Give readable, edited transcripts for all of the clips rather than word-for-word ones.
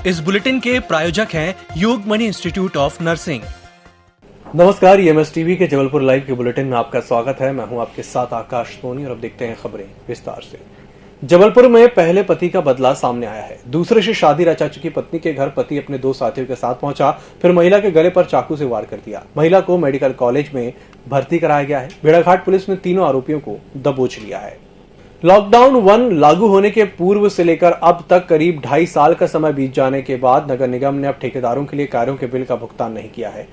इस बुलेटिन के प्रायोजक हैं योगमणि इंस्टीट्यूट ऑफ नर्सिंग। नमस्कार, ईएमएस टीवी के जबलपुर लाइव के बुलेटिन में आपका स्वागत है। मैं हूं आपके साथ आकाश सोनी और अब देखते हैं खबरें विस्तार से। जबलपुर में पहले पति का बदला सामने आया है। दूसरे से शादी रचा चुकी पत्नी के घर पति अपने 2 साथियों के साथ पहुंचा, फिर महिला के गले पर चाकू से वार कर दिया। महिला को मेडिकल कॉलेज में भर्ती कराया गया है। भेड़ाघाट पुलिस ने तीनों आरोपियों को दबोच लिया है। लॉकडाउन 1 लागू होने के पूर्व से लेकर अब तक करीब 2.5 साल का समय बीत जाने के बाद नगर निगम ने अब ठेकेदारों के लिए कार्यों के बिल का भुगतान नहीं किया है।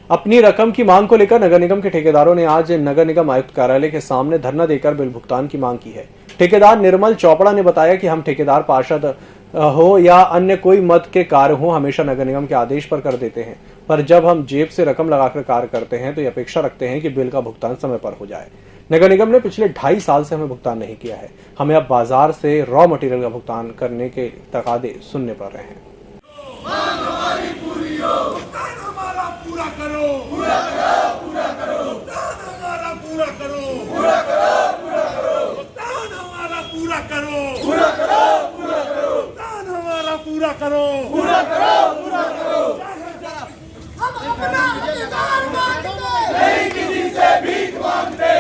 अपनी रकम की मांग को लेकर नगर निगम के ठेकेदारों ने आज नगर निगम आयुक्त कार्यालय के सामने धरना देकर बिल भुगतान की मांग की है। ठेकेदार निर्मल चौपड़ा ने बताया कि हम ठेकेदार पार्षद हो या अन्य कोई मत के कार्य हो, हमेशा नगर निगम के आदेश पर कर देते हैं, पर जब हम जेब से रकम लगाकर कार्य करते हैं तो ये अपेक्षा रखते हैं कि बिल का भुगतान समय पर हो जाए। नगर निगम ने पिछले 2.5 साल से हमें भुगतान नहीं किया है। हमें अब बाजार से रॉ मटेरियल का भुगतान करने के तकादे सुनने पड़ रहे हैं। नहीं किसी से भीख मांगते,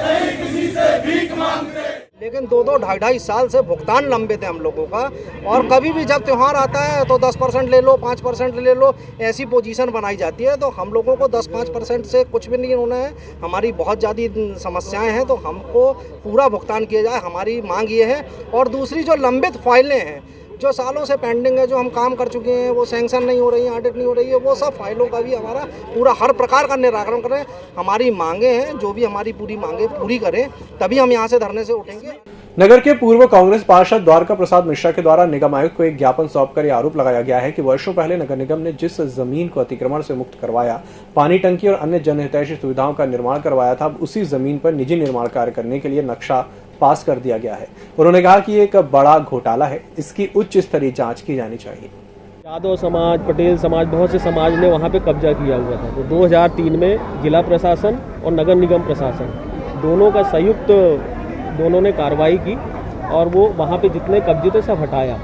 नहीं किसी से भीख मांगते। लेकिन 2-2, 2.5 साल से भुगतान लंबित है हम लोगों का। और कभी भी जब त्यौहार आता है तो 10% ले लो, 5% ले लो, ऐसी पोजीशन बनाई जाती है। तो हम लोगों को 10-5% से कुछ भी नहीं होना है। हमारी बहुत ज़्यादा समस्याएं हैं, तो हमको पूरा भुगतान किया जाए, हमारी मांग ये है। और दूसरी जो लंबित फाइलें हैं, जो सालों से पेंडिंग है, जो हम काम कर चुके हैं, वो सैंक्शन नहीं हो रही है, ऑडिट नहीं हो रही है, वो सब फाइलों का भी हमारा पूरा हर प्रकार का निराकरण करें। हमारी मांगे हैं, जो भी हमारी पूरी मांगे पूरी करें, तभी हम यहाँ से धरने से उठेंगे। नगर के पूर्व कांग्रेस पार्षद द्वारका प्रसाद मिश्रा के द्वारा निगम आयुक्त को एक ज्ञापन सौंपकर यह आरोप लगाया गया है कि वर्षों पहले नगर निगम ने जिस जमीन को अतिक्रमण से मुक्त करवाया, पानी टंकी और अन्य जनहितैषी सुविधाओं का निर्माण करवाया था, अब उसी जमीन पर निजी निर्माण कार्य करने के लिए नक्शा पास कर दिया गया है। उन्होंने कहा कि ये एक बड़ा घोटाला है, इसकी उच्च स्तरीय जांच की जानी चाहिए। यादव समाज, पटेल समाज, बहुत से समाज ने वहाँ पे कब्जा किया हुआ था। तो 2003 में जिला प्रशासन और नगर निगम प्रशासन दोनों का संयुक्त दोनों ने कार्रवाई की और वो वहाँ पे जितने कब्जे थे सब हटाया।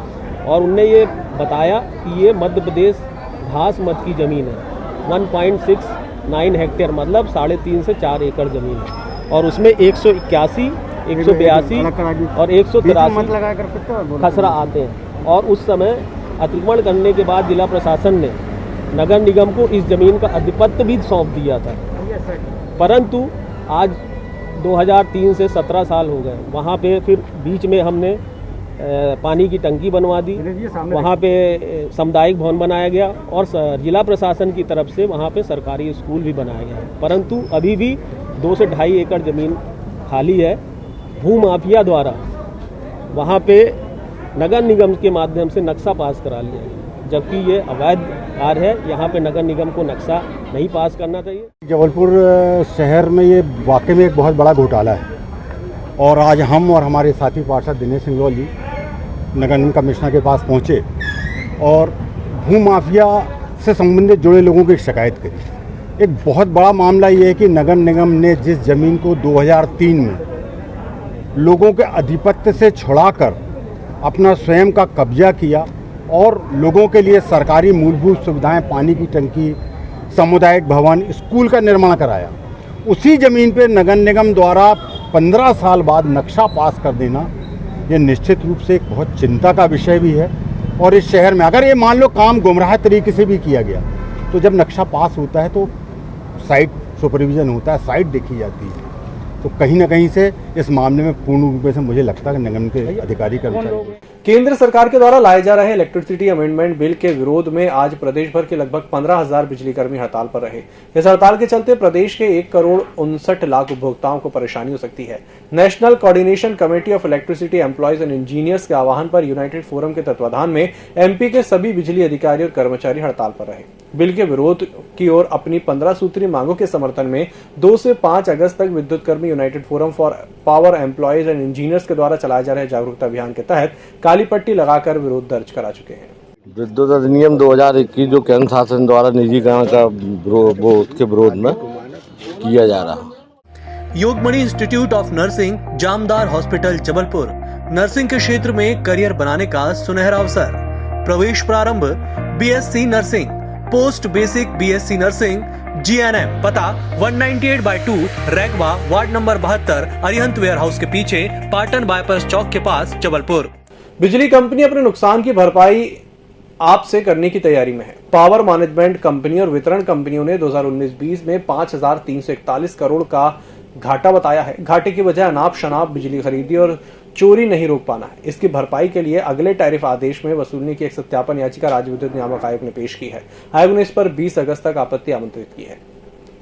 और उनने ये बताया कि ये मध्य प्रदेश घास मत की ज़मीन है। 1.69 हेक्टेयर मतलब 3.5 से 4 एकड़ ज़मीन है। और उसमें 181, 182 और 183 खसरा आते हैं। और उस समय अतिक्रमण करने के बाद जिला प्रशासन ने नगर निगम को इस ज़मीन का अधिपत्य भी सौंप दिया था। परंतु आज 2003 से 17 साल हो गए। वहाँ पे फिर बीच में हमने पानी की टंकी बनवा दी, वहाँ पे सामुदायिक भवन बनाया गया और जिला प्रशासन की तरफ से वहाँ पे सरकारी स्कूल भी बनाया गया। परंतु अभी भी 2 से 2.5 एकड़ ज़मीन खाली है। भू माफिया द्वारा वहाँ पे नगर निगम के माध्यम से नक्शा पास करा लिया है, जबकि ये अवैध कार्य है। यहाँ पे नगर निगम को नक्शा नहीं पास करना चाहिए। जबलपुर शहर में ये वाकई में एक बहुत बड़ा घोटाला है और आज हम और हमारे साथी पार्षद दिनेश सिंगरौल जी नगर निगम कमिश्नर के पास पहुँचे और भू माफिया से संबंधित जुड़े लोगों की शिकायत करी। एक बहुत बड़ा मामला ये है कि नगर निगम ने जिस ज़मीन को 2003 में लोगों के आधिपत्य से छुड़ाकर अपना स्वयं का कब्जा किया और लोगों के लिए सरकारी मूलभूत सुविधाएं, पानी की टंकी, सामुदायिक भवन, स्कूल का निर्माण कराया, उसी ज़मीन पे नगर निगम द्वारा 15 साल बाद नक्शा पास कर देना, ये निश्चित रूप से एक बहुत चिंता का विषय भी है। और इस शहर में अगर ये मान लो काम गुमराह तरीके से भी किया गया, तो जब नक्शा पास होता है तो साइट सुपरविज़न होता है, साइट देखी जाती है। तो कहीं ना कहीं से इस मामले में पूर्ण रूप से मुझे लगता है कि निगम के अधिकारी कर्मचारी। केंद्र सरकार के द्वारा लाए जा रहे इलेक्ट्रिसिटी अमेंडमेंट बिल के विरोध में आज प्रदेश भर के लगभग 15,000 बिजली कर्मी हड़ताल पर रहे। इस हड़ताल के चलते प्रदेश के 1,59,00,000 उपभोक्ताओं को परेशानी हो सकती है। National coordination committee of electricity employees and engineers के आह्वान पर यूनाइटेड फोरम के तत्वाधान में एमपी के सभी बिजली अधिकारी और कर्मचारी हड़ताल पर रहे। बिल के विरोध की ओर अपनी 15 सूत्रीय मांगों के समर्थन में 2 से 5 अगस्त तक विद्युत कर्मी United forum for power employees and engineers के द्वारा चलाए जा रहे जागरूकता अभियान के तहत काली पट्टी लगाकर विरोध दर्ज करा चुके हैं। विद्युत अधिनियम 2021 जो केंद्र शासन द्वारा निजीकरण का वो उसके विरोध में किया जा रहा है। Yogmani institute of nursing, Jamdar hospital Jabalpur, nursing के क्षेत्र में करियर बनाने का सुनहरा अवसर। प्रवेश प्रारंभ BSc nursing, post basic BSc nursing, GNM. पता 198/2 Raigwa, ward number 72, Arihant warehouse के पीछे, पाटन बाईपास चौक के पास, जबलपुर। बिजली कंपनी अपने नुकसान की भरपाई आपसे करने की तैयारी में है। पावर मैनेजमेंट कंपनी और वितरण कंपनियों ने 2019-20 में 5,341 करोड़ का घाटा बताया है। घाटे की वजह अनाप शनाप बिजली खरीदी और चोरी नहीं रोक पाना है। इसकी भरपाई के लिए अगले टैरिफ आदेश में वसूलने की एक सत्यापन याचिका राज्य विद्युत नियामक आयोग ने पेश की है। आयोग ने इस पर 20 अगस्त तक आपत्ति आमंत्रित की है।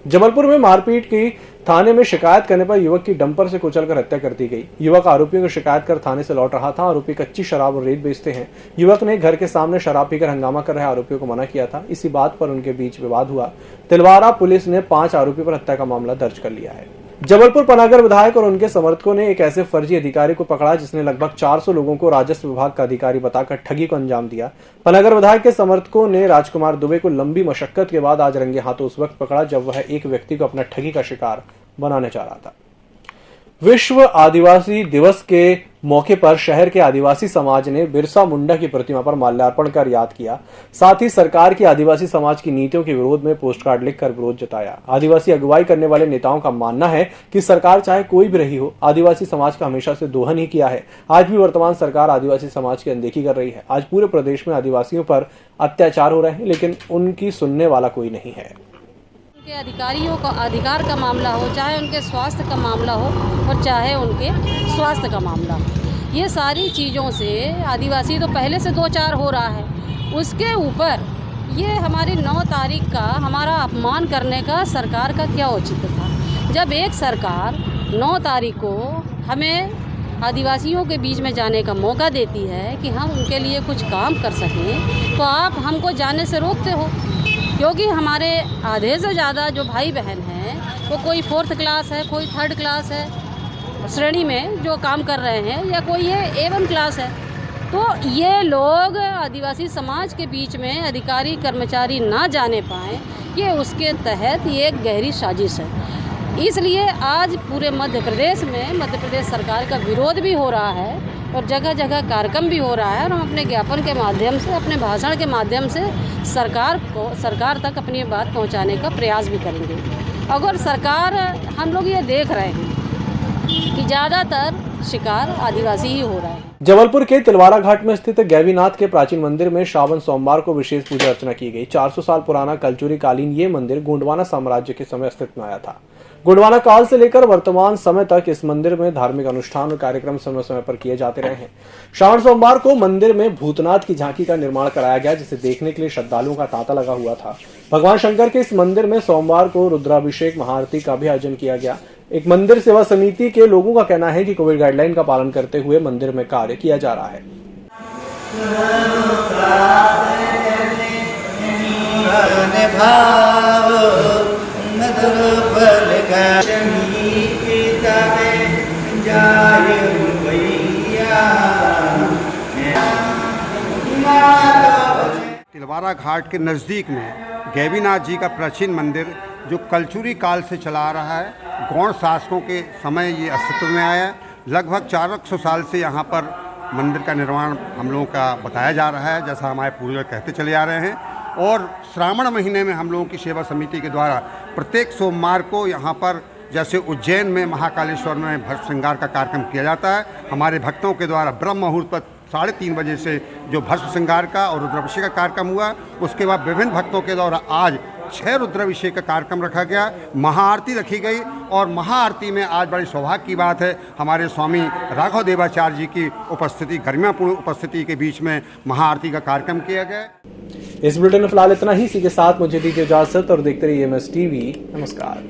जबलपुर में मारपीट की थाने में शिकायत करने पर युवक की डंपर से कुचलकर हत्या कर दी गई। युवक आरोपियों की शिकायत कर थाने से लौट रहा था। आरोपी कच्ची शराब और रेत बेचते हैं। युवक ने घर के सामने शराब पीकर हंगामा कर रहे आरोपियों को मना किया था। इसी बात पर उनके बीच विवाद हुआ। तिलवारा पुलिस ने 5 आरोपियों पर हत्या का मामला दर्ज कर लिया है। जबलपुर पनागर विधायक और उनके समर्थकों ने एक ऐसे फर्जी अधिकारी को पकड़ा जिसने लगभग 400 लोगों को राजस्व विभाग का अधिकारी बताकर ठगी को अंजाम दिया। पनागर विधायक के समर्थकों ने राजकुमार दुबे को लंबी मशक्कत के बाद आज रंगे हाथों उस वक्त पकड़ा जब वह एक व्यक्ति को अपना ठगी का शिकार बनाने जा रहा था। विश्व आदिवासी दिवस के मौके पर शहर के आदिवासी समाज ने बिरसा मुंडा की प्रतिमा पर माल्यार्पण कर याद किया। साथ ही सरकार की आदिवासी समाज की नीतियों के विरोध में पोस्ट कार्ड लिखकर विरोध जताया। आदिवासी अगुवाई करने वाले नेताओं का मानना है कि सरकार चाहे कोई भी रही हो, आदिवासी समाज का हमेशा से दोहन ही किया है। आज भी वर्तमान सरकार आदिवासी समाज की अनदेखी कर रही है। आज पूरे प्रदेश में आदिवासियों पर अत्याचार हो रहे हैं, लेकिन उनकी सुनने वाला कोई नहीं है। के अधिकारियों का अधिकार का मामला हो, चाहे उनके स्वास्थ्य का मामला हो और चाहे उनके स्वास्थ्य का मामला हो, ये सारी चीज़ों से आदिवासी तो पहले से 2-4 हो रहा है। उसके ऊपर ये हमारी 9 तारीख का हमारा अपमान करने का सरकार का क्या औचित्य था। जब एक सरकार 9 तारीख को हमें आदिवासियों के बीच में जाने का मौका देती है कि हम उनके लिए कुछ काम कर सकें, तो आप हमको जाने से रोकते हो। क्योंकि हमारे आधे से ज़्यादा जो भाई बहन हैं वो कोई 4th क्लास है, कोई 3rd क्लास है श्रेणी में जो काम कर रहे हैं, या कोई ये A1 क्लास है। तो ये लोग आदिवासी समाज के बीच में अधिकारी कर्मचारी ना जाने पाएँ, ये उसके तहत ये एक गहरी साजिश है। इसलिए आज पूरे मध्य प्रदेश में मध्य प्रदेश सरकार का विरोध भी हो रहा है और जगह जगह कार्यक्रम भी हो रहा है। और हम अपने ज्ञापन के माध्यम से, अपने भाषण के माध्यम से सरकार तक अपनी बात पहुंचाने का प्रयास भी करेंगे। अगर सरकार, हम लोग ये देख रहे हैं कि ज़्यादातर शिकार आदिवासी ही हो रहा है। जबलपुर के तिलवारा घाट में स्थित गैवीनाथ के प्राचीन मंदिर में श्रावण सोमवार को विशेष पूजा अर्चना की गई। 400 साल पुराना कलचुरी कालीन ये मंदिर गोंडवाना साम्राज्य के समय अस्तित्व में आया था। गोंडवाना काल से लेकर वर्तमान समय तक इस मंदिर में धार्मिक अनुष्ठान और कार्यक्रम समय समय पर किए जाते रहे हैं। श्रावण सोमवार को मंदिर में भूतनाथ की झांकी का निर्माण कराया गया, जिसे देखने के लिए श्रद्धालुओं का तांता लगा हुआ था। भगवान शंकर के इस मंदिर में सोमवार को रुद्राभिषेक महाआरती का भी आयोजन किया गया। एक मंदिर सेवा समिति के लोगों का कहना है कि कोविड गाइडलाइन का पालन करते हुए मंदिर में कार्य किया जा रहा है। तिलवारा घाट के नज़दीक में गैवीनाथ जी का प्राचीन मंदिर जो कलचुरी काल से चला आ रहा है, गौड़ शासकों के समय ये अस्तित्व में आया। लगभग 400 साल से यहाँ पर मंदिर का निर्माण हम लोगों का बताया जा रहा है, जैसा हमारे पूर्वज कहते चले आ रहे हैं। और श्रावण महीने में हम लोगों की सेवा समिति के द्वारा प्रत्येक सोमवार को यहाँ पर, जैसे उज्जैन में महाकालेश्वर में भस्म श्रृंगार का कार्यक्रम किया जाता है, हमारे भक्तों के द्वारा ब्रह्म मुहूर्त पर 3:30 बजे से जो भस्म श्रृंगार का और रुद्राभिषेक का कार्यक्रम हुआ, उसके बाद विभिन्न भक्तों के द्वारा आज 6 रुद्राभिषेक का कार्यक्रम रखा गया, महाआरती रखी गई। और महाआरती में आज बड़ी सौभाग्य की बात है, हमारे स्वामी राघव देवाचार्य जी की उपस्थिति, गरिमापूर्ण उपस्थिति के बीच में महाआरती का कार्यक्रम किया गया। इस बुलेटिन में फिलहाल इतना ही। इसी के साथ मुझे दीजिए इजाजत और देखते रहिए MS TV। नमस्कार।